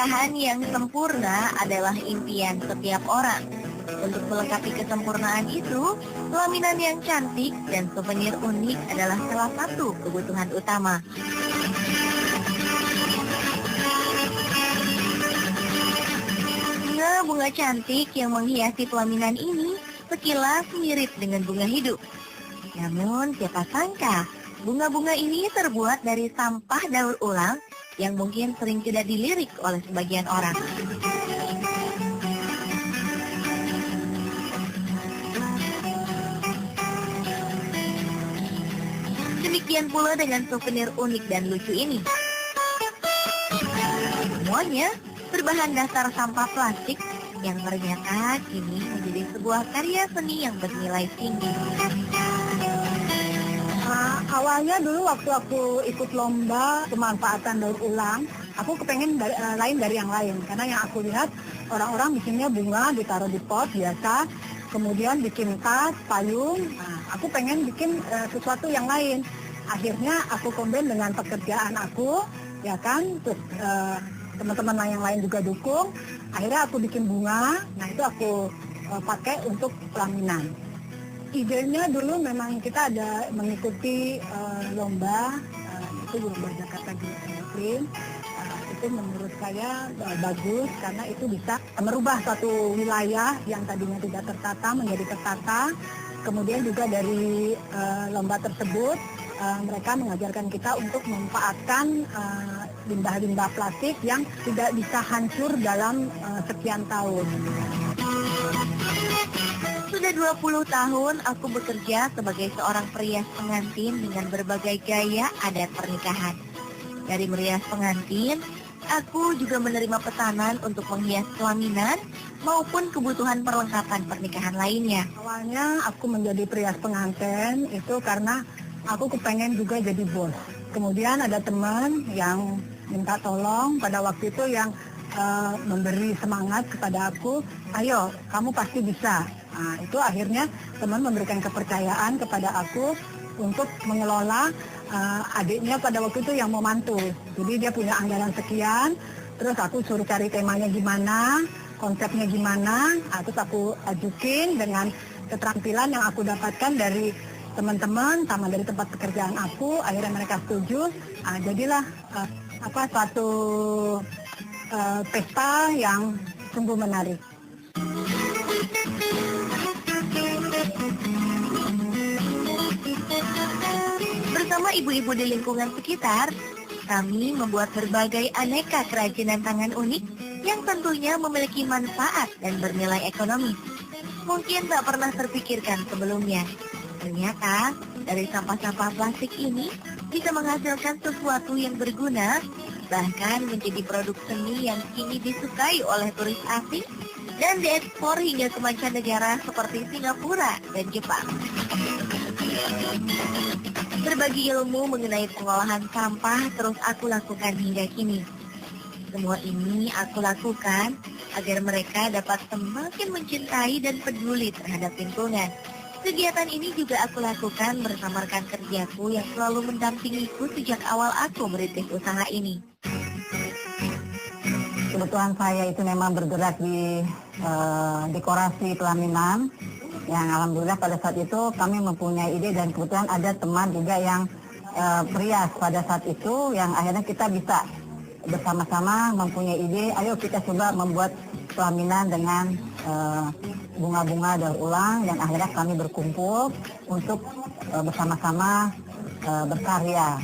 Pernikahan yang sempurna adalah impian setiap orang. Untuk melengkapi kesempurnaan itu, pelaminan yang cantik dan souvenir unik adalah salah satu kebutuhan utama. Bunga-bunga cantik yang menghiasi pelaminan ini sekilas mirip dengan bunga hidup. Namun siapa sangka, bunga-bunga ini terbuat dari sampah daur ulang yang mungkin sering tidak dilirik oleh sebagian orang. Demikian pula dengan souvenir unik dan lucu ini. Semuanya berbahan dasar sampah plastik yang ternyata kini menjadi sebuah karya seni yang bernilai tinggi. Awalnya dulu waktu aku ikut lomba pemanfaatan daur ulang, aku kepengen lain dari yang lain. Karena yang aku lihat orang-orang bikinnya bunga ditaruh di pot biasa, kemudian bikin tas, payung. Aku pengen bikin sesuatu yang lain. Akhirnya aku kombin dengan pekerjaan aku, ya kan, terus teman-teman yang lain juga dukung. Akhirnya aku bikin bunga, nah itu aku pakai untuk pelaminan. Idenya dulu memang kita ada mengikuti lomba, itu lomba Jakarta Muslim. Itu menurut saya bagus karena itu bisa merubah satu wilayah yang tadinya tidak tertata menjadi tertata. Kemudian juga dari lomba tersebut mereka mengajarkan kita untuk memanfaatkan limbah-limbah plastik yang tidak bisa hancur dalam sekian tahun. Sudah 20 tahun aku bekerja sebagai seorang perias pengantin dengan berbagai gaya adat pernikahan. Dari merias pengantin, aku juga menerima pesanan untuk menghias pelaminan maupun kebutuhan perlengkapan pernikahan lainnya. Awalnya aku menjadi perias pengantin itu karena aku kepengen juga jadi bos. Kemudian ada teman yang minta tolong pada waktu itu yang memberi semangat kepada aku, ayo kamu pasti bisa. Nah, itu akhirnya teman memberikan kepercayaan kepada aku untuk mengelola adiknya pada waktu itu yang mau mantul. Jadi dia punya anggaran sekian, terus aku suruh cari temanya gimana, konsepnya gimana, terus aku ajukin dengan keterampilan yang aku dapatkan dari teman-teman sama dari tempat pekerjaan aku. Akhirnya mereka setuju, jadilah suatu pesta yang sungguh menarik. Bersama ibu-ibu di lingkungan sekitar, kami membuat berbagai aneka kerajinan tangan unik yang tentunya memiliki manfaat dan bernilai ekonomis. Mungkin tak pernah terpikirkan sebelumnya. Ternyata dari sampah-sampah plastik ini bisa menghasilkan sesuatu yang berguna, bahkan menjadi produk seni yang kini disukai oleh turis asing dan diekspor hingga ke mancanegara seperti Singapura dan Jepang. Berbagi ilmu mengenai pengolahan sampah terus aku lakukan hingga kini. Semua ini aku lakukan agar mereka dapat semakin mencintai dan peduli terhadap lingkungan. Kegiatan ini juga aku lakukan bersama rekan kerjaku yang selalu mendampingiku sejak awal aku merintis usaha ini. Kebetulan saya itu memang bergerak di dekorasi pelaminan, yang alhamdulillah pada saat itu kami mempunyai ide dan kebetulan ada teman juga yang perias pada saat itu, yang akhirnya kita bisa bersama-sama mempunyai ide, ayo kita coba membuat pelaminan dengan bunga-bunga daur ulang, dan akhirnya kami berkumpul untuk bersama-sama berkarya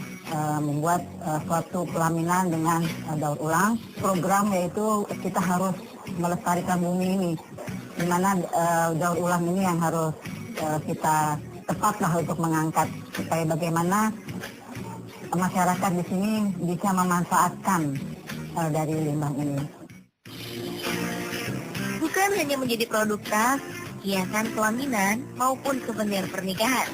membuat suatu pelaminan dengan daur ulang. Program yaitu kita harus melestarikan bumi ini, di mana daur ulang ini yang harus kita tepatlah untuk mengangkat supaya bagaimana masyarakat di sini bisa memanfaatkan dari limbah ini. Bukan hanya menjadi produk tas, hiasan pelaminan, maupun souvenir pernikahan.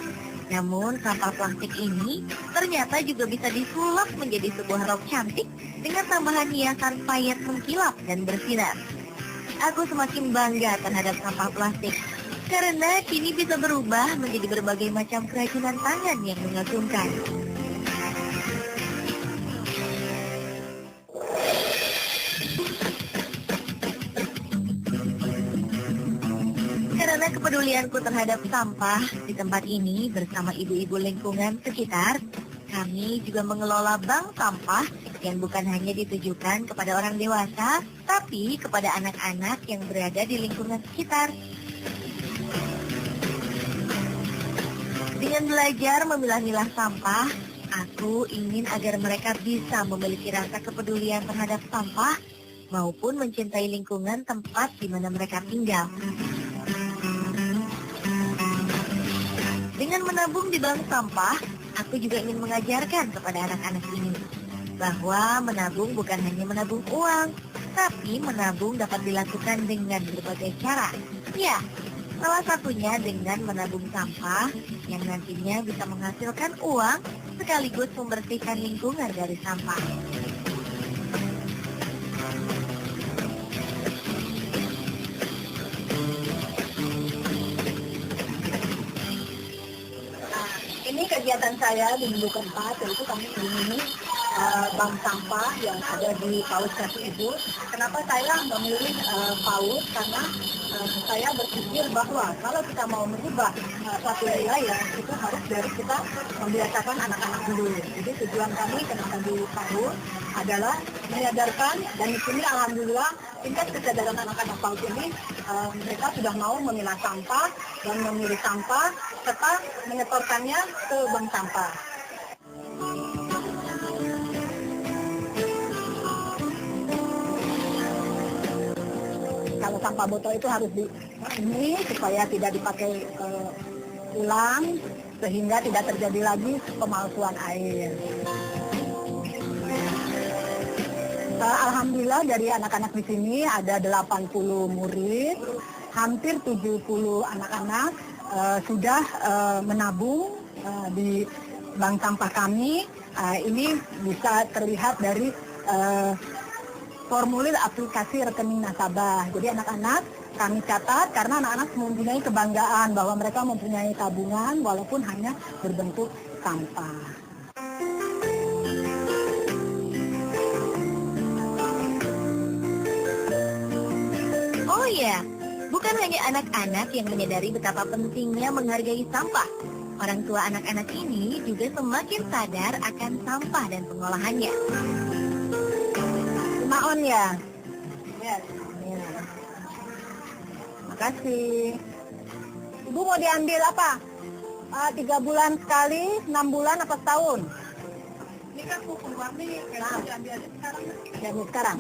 Namun sampah plastik ini ternyata juga bisa disulap menjadi sebuah rok cantik dengan tambahan hiasan payet mengkilap dan bersinar. Aku semakin bangga terhadap sampah plastik karena kini bisa berubah menjadi berbagai macam kerajinan tangan yang mengagumkan. Karena kepedulianku terhadap sampah di tempat ini bersama ibu-ibu lingkungan sekitar, kami juga mengelola bank sampah yang bukan hanya ditujukan kepada orang dewasa, tapi kepada anak-anak yang berada di lingkungan sekitar. Dengan belajar memilah-milah sampah, aku ingin agar mereka bisa memiliki rasa kepedulian terhadap sampah maupun mencintai lingkungan tempat di mana mereka tinggal. Dengan menabung di bank sampah, aku juga ingin mengajarkan kepada anak-anak ini bahwa menabung bukan hanya menabung uang, tapi menabung dapat dilakukan dengan berbagai cara. Ya, salah satunya dengan menabung sampah yang nantinya bisa menghasilkan uang sekaligus membersihkan lingkungan dari sampah. Ini kegiatan saya di minggu keempat, yaitu kami mengunjungi bank sampah yang ada di PAUD Kasih Ibu. Kenapa saya memilih PAUD? Karena saya berpikir bahwa kalau kita mau merubah suatu wilayah, itu harus dari kita membiasakan anak-anak dulu. Jadi tujuan kami kenapa di PAUD adalah menyadarkan, dan di sini alhamdulillah tingkat kesadaran anak-anak PAUD ini mereka sudah mau memilah sampah dan memilih sampah serta menyetorkannya ke bank sampah. Kalau sampah botol itu harus ini supaya tidak dipakai ulang sehingga tidak terjadi lagi pemalsuan air. Alhamdulillah dari anak-anak di sini ada 80 murid, hampir 70 anak-anak sudah menabung di bank sampah kami. Ini bisa terlihat dari formulir aplikasi rekening nasabah. Jadi anak-anak kami catat karena anak-anak mempunyai kebanggaan bahwa mereka mempunyai tabungan walaupun hanya berbentuk sampah. Oh iya, bukan hanya anak-anak yang menyadari betapa pentingnya menghargai sampah. Orang tua anak-anak ini juga semakin sadar akan sampah dan pengolahannya. Maon ya? Ya. Makasih. Ibu mau diambil apa? 3 bulan sekali, 6 bulan apa setahun? Ini kan hukum kami, kalau diambil sekarang. Diambil sekarang.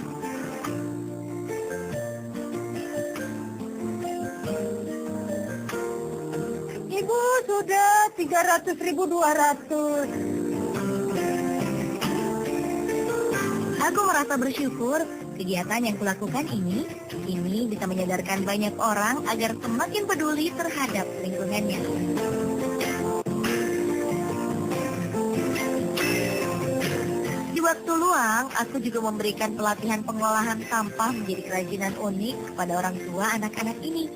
Ibu sudah 300.200. Aku merasa bersyukur kegiatan yang kulakukan ini bisa menyadarkan banyak orang agar semakin peduli terhadap lingkungannya. Di waktu luang, aku juga memberikan pelatihan pengolahan sampah menjadi kerajinan unik kepada orang tua anak-anak ini.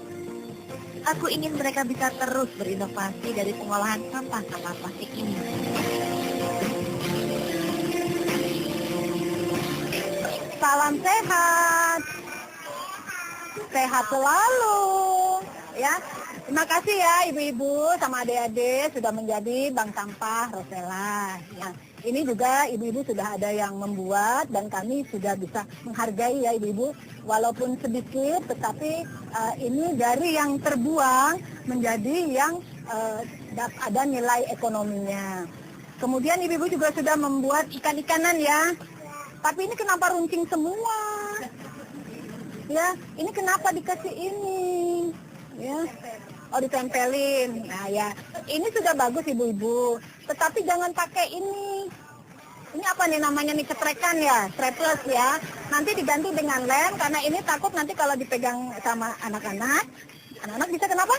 Aku ingin mereka bisa terus berinovasi dari pengolahan sampah-sampah plastik ini. Salam sehat, sehat selalu, ya. Terima kasih ya ibu-ibu sama adik-adik sudah menjadi bank sampah Rosella. Ya. Ini juga ibu-ibu sudah ada yang membuat dan kami sudah bisa menghargai ya ibu-ibu, walaupun sedikit, tetapi ini dari yang terbuang menjadi yang ada nilai ekonominya. Kemudian ibu-ibu juga sudah membuat ikan-ikanan ya. Tapi ini kenapa runcing semua? Ya, ini kenapa dikasih ini? Ya, oh ditempelin. Nah ya, ini sudah bagus ibu-ibu. Tetapi jangan pakai ini. Ini apa nih namanya nih, ketrekan ya, strapless ya. Nanti diganti dengan lem karena ini takut nanti kalau dipegang sama anak-anak bisa kenapa?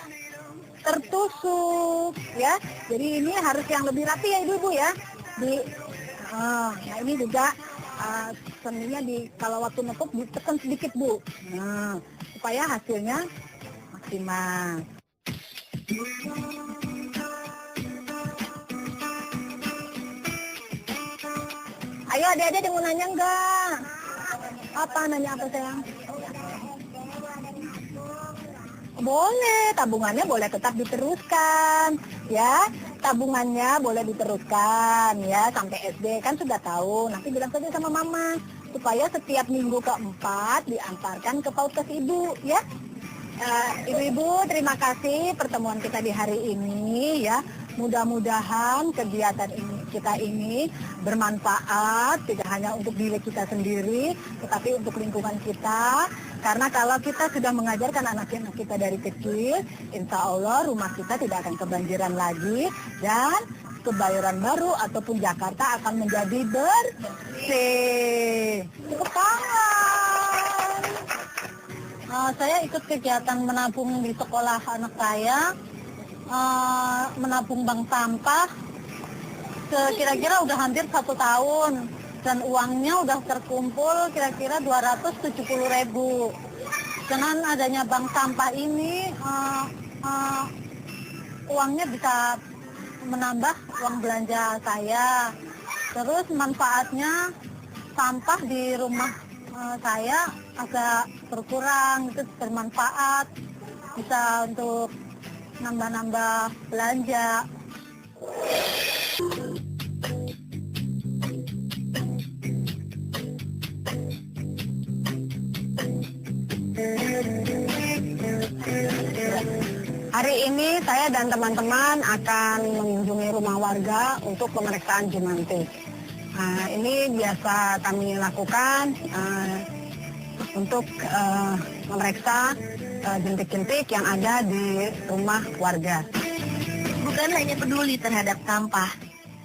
Tertusuk ya. Jadi ini harus yang lebih rapi ya ibu-ibu ya. Nah ini juga seninya kalau waktu nekuk ditekan sedikit bu, nah supaya hasilnya maksimal. Ayo adik-adik ada mau nanya enggak? Apa nanya apa sayang? boleh, tabungannya boleh tetap diteruskan, ya. Tabungannya boleh diteruskan, ya, sampai SD kan sudah tahu. Nanti bilang saja sama mama supaya setiap minggu keempat diantarkan ke Paukes Ibu, ya. Ibu-ibu, terima kasih pertemuan kita di hari ini, ya. Mudah-mudahan kegiatan kita ini bermanfaat, tidak hanya untuk diri kita sendiri, tetapi untuk lingkungan kita. Karena kalau kita sudah mengajarkan anak-anak kita dari kecil, insya Allah rumah kita tidak akan kebanjiran lagi, dan Kebayoran Baru ataupun Jakarta akan menjadi bersih. Tepuk tangan. Saya ikut kegiatan menabung di sekolah anak saya, menabung bank sampah, kira-kira udah hampir 1 tahun, dan uangnya udah terkumpul kira-kira 270.000. Dengan adanya bank sampah ini, uangnya bisa menambah uang belanja saya. Terus manfaatnya sampah di rumah saya agak berkurang, itu bermanfaat, bisa untuk nambah-nambah belanja. Hari ini saya dan teman-teman akan mengunjungi rumah warga untuk pemeriksaan Jumantik. Ini biasa kami lakukan untuk memeriksa jentik-jentik yang ada di rumah warga. Bukan hanya peduli terhadap sampah,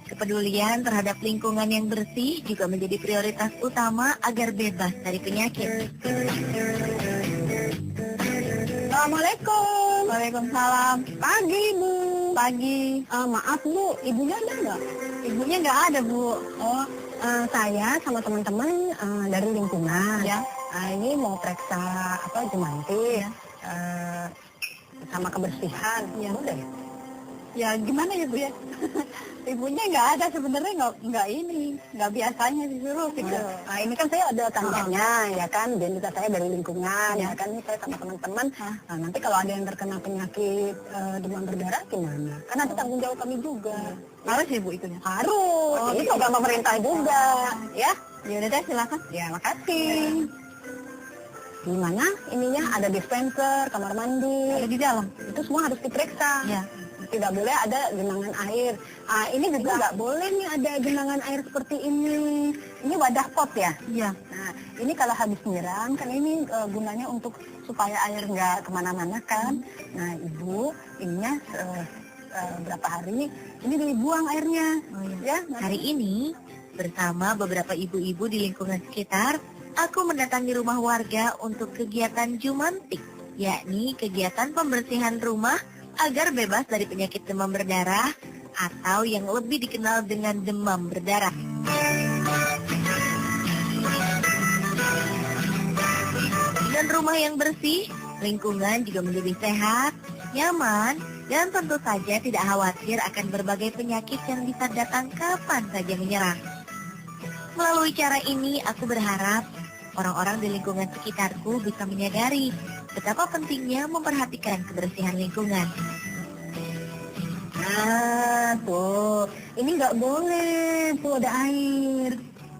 kepedulian terhadap lingkungan yang bersih juga menjadi prioritas utama agar bebas dari penyakit. Assalamualaikum. Waalaikumsalam. Pagi, Bu. Pagi. Maaf, Bu, ibunya ada nggak? Ibunya nggak ada, Bu. Oh, saya sama teman-teman dari lingkungan. Ya. Ini mau periksa Jumantik, Ya. sama kebersihan. Ya. Boleh? Ya gimana ya, Bu ya? Ibunya nggak ada sebenarnya, nggak biasanya disuruh gitu. Ini kan saya ada tanggalnya, ya kan, identitas saya dari lingkungan, ya kan, ini saya sama teman-teman. Nanti kalau ada yang terkena penyakit demam berdarah gimana? Kan nanti tanggung jawab kami juga. Harus ya, Bu, itunya? Harus, ini gitu. program pemerintah juga, ya. Ya udah deh, silakan. Ya, makasih. Di mana ininya ada dispenser, kamar mandi. Ada di dalam. Itu semua harus diperiksa. Ya. Tidak boleh ada genangan air. Ini juga nggak boleh nih ada genangan air seperti ini. Ini wadah pot ya. Iya. Nah, ini kalau habis nyiram kan ini gunanya untuk supaya air nggak kemana-mana kan. Nah, Ibu ininya berapa hari ini dibuang airnya. Oh, iya. Ya. Hari ini bersama beberapa ibu-ibu di lingkungan sekitar, aku mendatangi rumah warga untuk kegiatan Jumantik, yakni kegiatan pembersihan rumah agar bebas dari penyakit demam berdarah atau yang lebih dikenal dengan demam berdarah. Dengan rumah yang bersih, lingkungan juga menjadi sehat, nyaman, dan tentu saja tidak khawatir akan berbagai penyakit yang bisa datang kapan saja menyerang. Melalui cara ini, aku berharap orang-orang di lingkungan sekitarku bisa menyadari betapa pentingnya memperhatikan kebersihan lingkungan. Nah, tuh, ini nggak boleh, tuh ada air.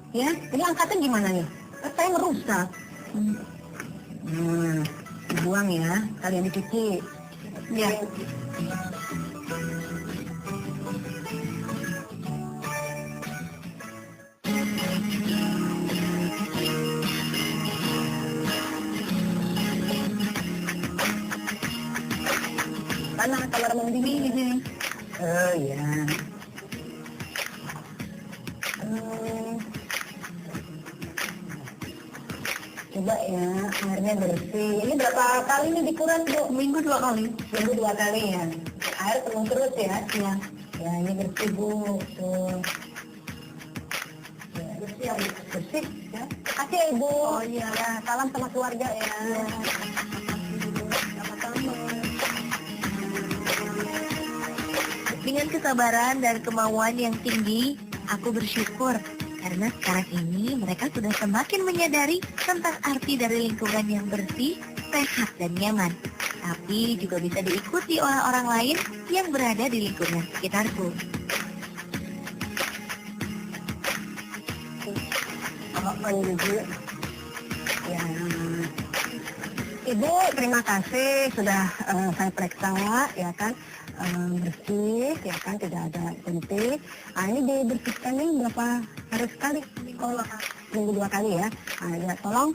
Ya, ini angkatnya gimana nih? Saya merusak. Dibuang ya, kalian dicuci. Ya. Mana kamar mandi di sini? Oh ya. Coba ya, airnya bersih. Ini berapa kali nih dikuras, Bu? Minggu 2 kali. Minggu 2 kali ya. Air penuh terus ya? Ya. Ya, ini bersih, Bu. Tuh. Ya, bersih ya, Bu. Bersih ya. Makasih ya, Ibu. Oh iya. Ya, salam sama keluarga ya. Sama-sama. Dengan kesabaran dan kemauan yang tinggi, aku bersyukur karena sekarang ini mereka sudah semakin menyadari tentang arti dari lingkungan yang bersih, sehat, dan nyaman. tapi juga bisa diikuti oleh orang lain yang berada di lingkungan sekitarku. Ibu, ya, Ibu terima kasih sudah saya periksa ya kan, bersih ya kan, tidak ada jentik. Ini dibersihkan ini berapa hari sekali? Oh, minggu 2 kali ya. Ya tolong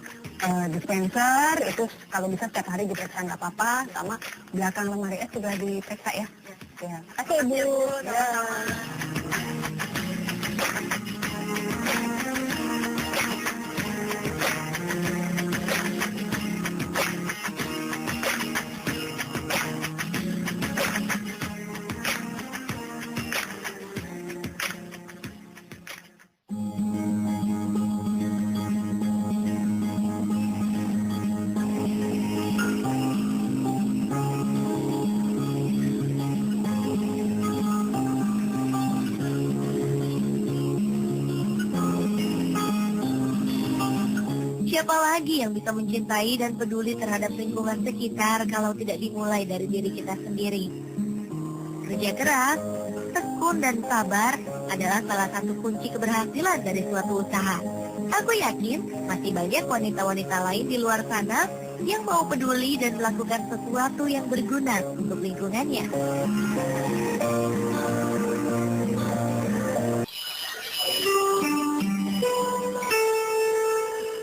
dispenser itu kalau bisa setiap hari diperiksa nggak apa-apa, sama belakang lemari es juga diperiksa ya. Ya, makasih Ibu. Ya. Siapa lagi yang bisa mencintai dan peduli terhadap lingkungan sekitar kalau tidak dimulai dari diri kita sendiri? Kerja keras, tekun dan sabar adalah salah satu kunci keberhasilan dari suatu usaha. Aku yakin masih banyak wanita-wanita lain di luar sana yang mau peduli dan melakukan sesuatu yang berguna untuk lingkungannya.